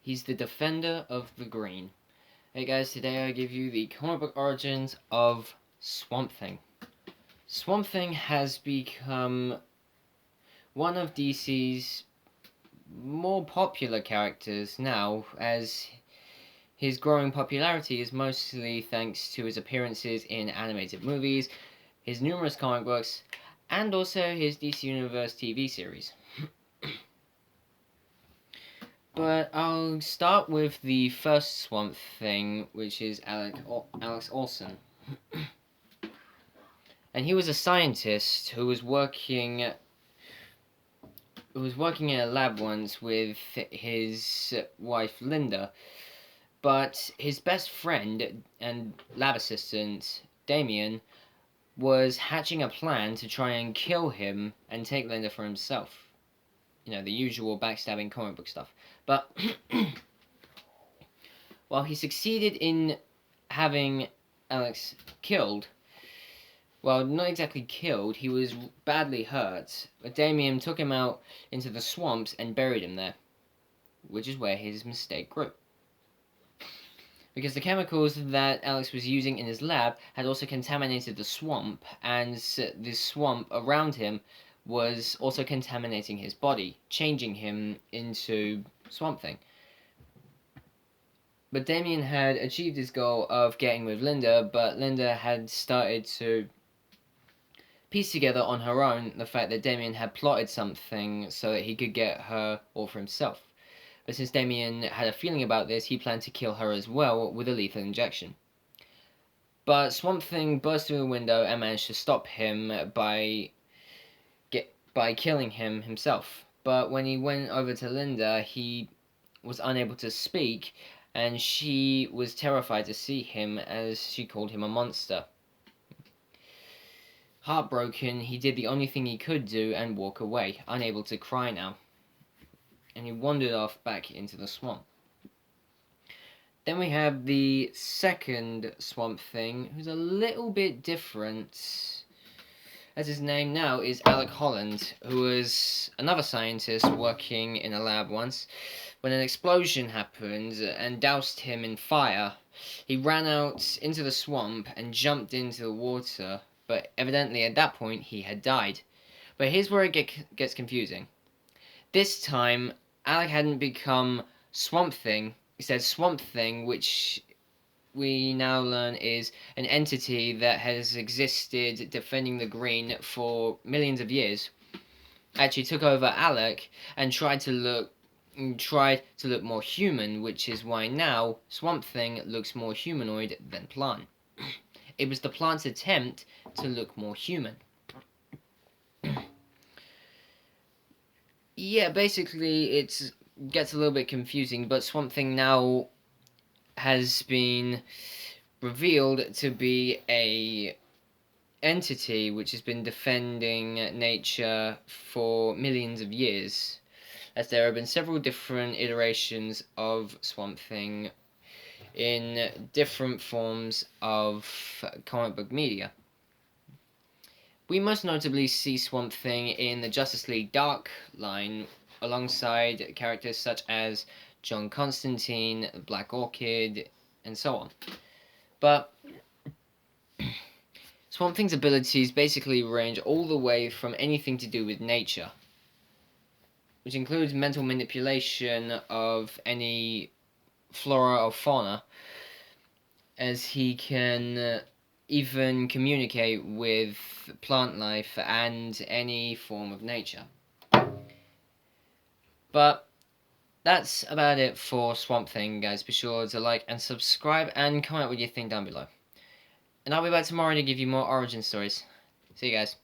He's the defender of the green. Hey guys, today I give you the comic book origins of Swamp Thing. Swamp Thing has become one of DC's more popular characters now, as his growing popularity is mostly thanks to his appearances in animated movies, his numerous comic books, and also his DC Universe TV series. But I'll start with the first Swamp Thing, which is Alex Olsen. And he was a scientist who was working in a lab once with his wife Linda. But his best friend and lab assistant, Damien, was hatching a plan to try and kill him and take Linda for himself. You know, the usual backstabbing comic book stuff. But while he succeeded in having Alex killed, well, not exactly killed, he was badly hurt. But Damien took him out into the swamps and buried him there, which is where his mistake grew. Because the chemicals that Alex was using in his lab had also contaminated the swamp, and the swamp around him was also contaminating his body, changing him into Swamp Thing. But Damien had achieved his goal of getting with Linda, but Linda had started to piece together on her own the fact that Damien had plotted something so that he could get her all for himself. But since Damien had a feeling about this, he planned to kill her as well with a lethal injection. But Swamp Thing burst through the window and managed to stop him by killing him himself. But when he went over to Linda, he was unable to speak, and she was terrified to see him, as she called him a monster. Heartbroken, he did the only thing he could do and walk away, unable to cry now. And he wandered off back into the swamp. Then we have the second Swamp Thing, who's a little bit different, as his name now is Alec Holland, who was another scientist working in a lab once. When an explosion happened and doused him in fire, he ran out into the swamp and jumped into the water, but evidently at that point he had died. But here's where it gets confusing. This time, Alec hadn't become Swamp Thing. Instead, Swamp Thing, which we now learn is an entity that has existed defending the green for millions of years, actually took over Alec and tried to look more human, which is why now Swamp Thing looks more humanoid than plant. It was the plant's attempt to look more human. Yeah, basically it gets a little bit confusing, but Swamp Thing now has been revealed to be a entity which has been defending nature for millions of years, as there have been several different iterations of Swamp Thing in different forms of comic book media. We most notably see Swamp Thing in the Justice League Dark line, alongside characters such as John Constantine, Black Orchid, and so on. But Swamp Thing's abilities basically range all the way from anything to do with nature, which includes mental manipulation of any flora or fauna, as he can even communicate with plant life and any form of nature. But that's about it for Swamp Thing, guys. Be sure to like and subscribe and comment what you think down below. And I'll be back tomorrow to give you more origin stories. See you guys.